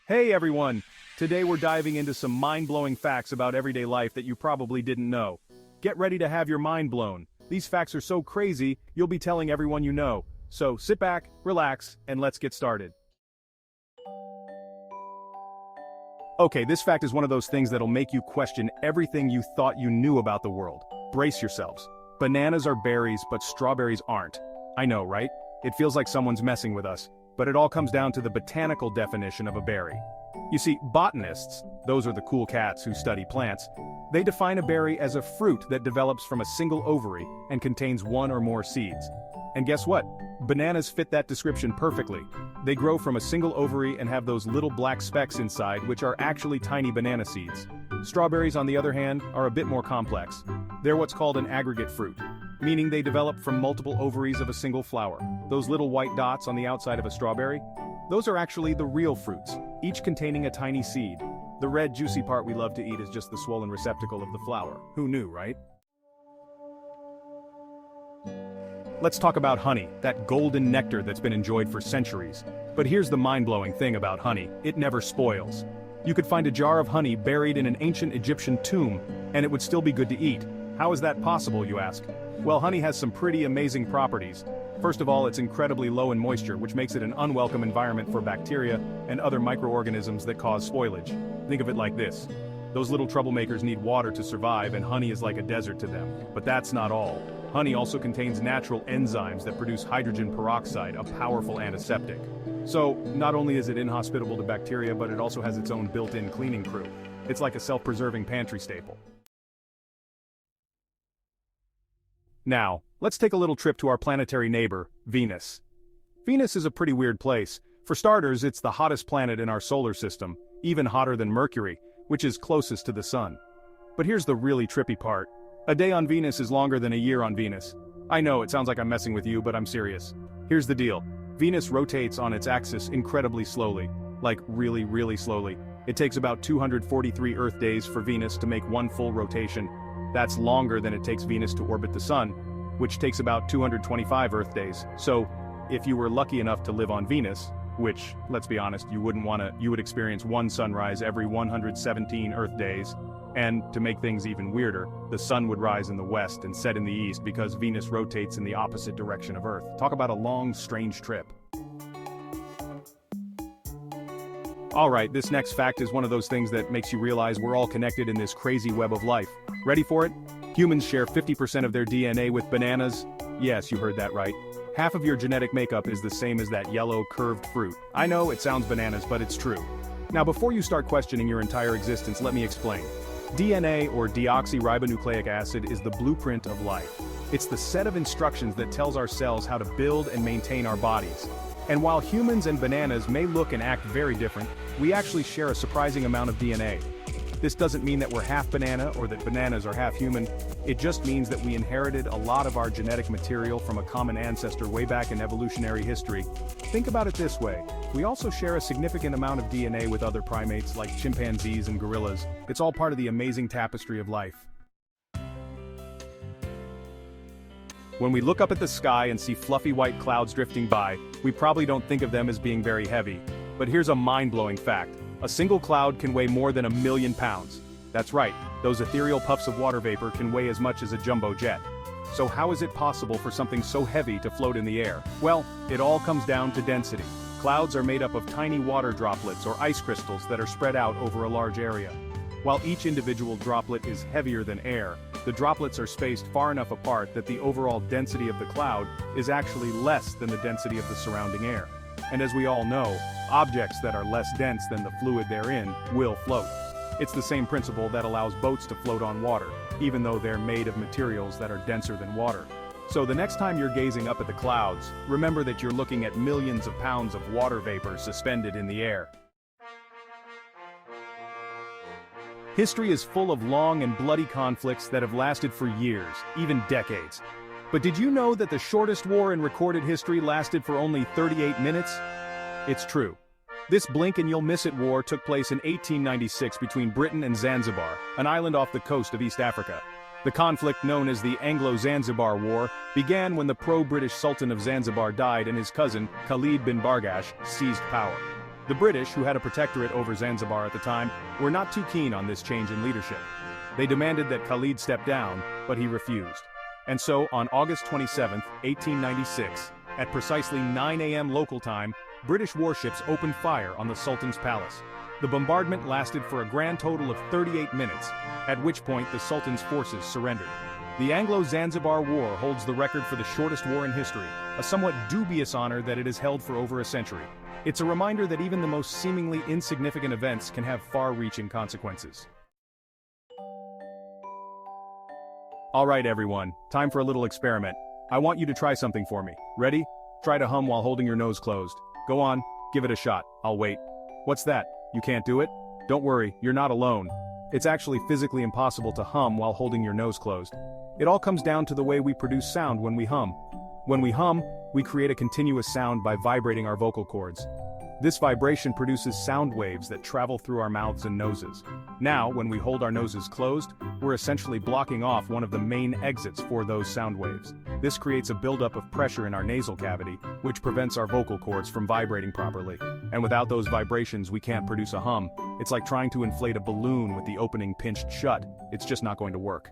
Hey everyone! Today we're diving into some mind-blowing facts about everyday life that you probably didn't know. Get ready to have your mind blown. These facts are so crazy, you'll be telling everyone you know. So sit back, relax, and let's get started. Okay, this fact is one of those things that'll make you question everything you thought you knew about the world. Brace yourselves. Bananas are berries, but strawberries aren't. I know, right? It feels like someone's messing with us. But it all comes down to the botanical definition of a berry. You see, botanists, those are the cool cats who study plants, they define a berry as a fruit that develops from a single ovary and contains one or more seeds. And guess what? Bananas fit that description perfectly. They grow from a single ovary and have those little black specks inside, which are actually tiny banana seeds. Strawberries, on the other hand, are a bit more complex. They're what's called an aggregate fruit, meaning they develop from multiple ovaries of a single flower. Those little white dots on the outside of a strawberry? Those are actually the real fruits, each containing a tiny seed. The red juicy part we love to eat is just the swollen receptacle of the flower. Who knew, right? Let's talk about honey, that golden nectar that's been enjoyed for centuries. But here's the mind-blowing thing about honey: it never spoils. You could find a jar of honey buried in an ancient Egyptian tomb, and it would still be good to eat. How is that possible, you ask? Well, honey has some pretty amazing properties. First of all, it's incredibly low in moisture, which makes it an unwelcome environment for bacteria and other microorganisms that cause spoilage. Think of it like this. Those little troublemakers need water to survive, and honey is like a desert to them. But that's not all. Honey also contains natural enzymes that produce hydrogen peroxide, a powerful antiseptic. So, not only is it inhospitable to bacteria, but it also has its own built-in cleaning crew. It's like a self-preserving pantry staple. Now, let's take a little trip to our planetary neighbor, Venus. Venus is a pretty weird place. For starters, it's the hottest planet in our solar system, even hotter than Mercury, which is closest to the Sun. But here's the really trippy part. A day on Venus is longer than a year on Venus. I know, it sounds like I'm messing with you, but I'm serious. Here's the deal. Venus rotates on its axis incredibly slowly. Like really, really slowly. It takes about 243 Earth days for Venus to make one full rotation. That's longer than it takes Venus to orbit the Sun, which takes about 225 Earth days. So, if you were lucky enough to live on Venus, which, let's be honest, you would experience one sunrise every 117 Earth days, and, to make things even weirder, the sun would rise in the west and set in the east because Venus rotates in the opposite direction of Earth. Talk about a long, strange trip. Alright, this next fact is one of those things that makes you realize we're all connected in this crazy web of life. Ready for it? Humans share 50% of their DNA with bananas. Yes, you heard that right. Half of your genetic makeup is the same as that yellow, curved fruit. I know, it sounds bananas, but it's true. Now before you start questioning your entire existence, let me explain. DNA, or deoxyribonucleic acid, is the blueprint of life. It's the set of instructions that tells our cells how to build and maintain our bodies. And while humans and bananas may look and act very different, we actually share a surprising amount of DNA. This doesn't mean that we're half banana or that bananas are half human. It just means that we inherited a lot of our genetic material from a common ancestor way back in evolutionary history. Think about it this way. We also share a significant amount of DNA with other primates like chimpanzees and gorillas. It's all part of the amazing tapestry of life. When we look up at the sky and see fluffy white clouds drifting by, we probably don't think of them as being very heavy. But here's a mind-blowing fact. A single cloud can weigh more than 1,000,000 pounds. That's right, those ethereal puffs of water vapor can weigh as much as a jumbo jet. So how is it possible for something so heavy to float in the air? Well, it all comes down to density. Clouds are made up of tiny water droplets or ice crystals that are spread out over a large area. While each individual droplet is heavier than air, the droplets are spaced far enough apart that the overall density of the cloud is actually less than the density of the surrounding air. And as we all know, objects that are less dense than the fluid they're in will float. It's the same principle that allows boats to float on water, even though they're made of materials that are denser than water. So the next time you're gazing up at the clouds, remember that you're looking at millions of pounds of water vapor suspended in the air. History is full of long and bloody conflicts that have lasted for years, even decades. But did you know that the shortest war in recorded history lasted for only 38 minutes? It's true. This blink and you'll miss it war took place in 1896 between Britain and Zanzibar, an island off the coast of East Africa. The conflict, known as the Anglo-Zanzibar War, began when the pro-British Sultan of Zanzibar died and his cousin, Khalid bin Bargash, seized power. The British, who had a protectorate over Zanzibar at the time, were not too keen on this change in leadership. They demanded that Khalid step down, but he refused. And so, on August 27, 1896, at precisely 9 a.m. local time, British warships opened fire on the Sultan's palace. The bombardment lasted for a grand total of 38 minutes, at which point the Sultan's forces surrendered. The Anglo-Zanzibar War holds the record for the shortest war in history, a somewhat dubious honor that it has held for over a century. It's a reminder that even the most seemingly insignificant events can have far-reaching consequences. Alright everyone, time for a little experiment. I want you to try something for me. Ready? Try to hum while holding your nose closed. Go on, give it a shot, I'll wait. What's that? You can't do it? Don't worry, you're not alone. It's actually physically impossible to hum while holding your nose closed. It all comes down to the way we produce sound when we hum. When we hum, we create a continuous sound by vibrating our vocal cords. This vibration produces sound waves that travel through our mouths and noses. Now, when we hold our noses closed, we're essentially blocking off one of the main exits for those sound waves. This creates a buildup of pressure in our nasal cavity, which prevents our vocal cords from vibrating properly. And without those vibrations, we can't produce a hum. It's like trying to inflate a balloon with the opening pinched shut. It's just not going to work.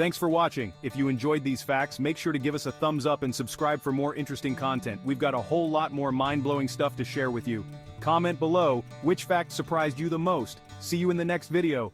Thanks for watching. If you enjoyed these facts, make sure to give us a thumbs up and subscribe for more interesting content. We've got a whole lot more mind-blowing stuff to share with you. Comment below which fact surprised you the most. See you in the next video.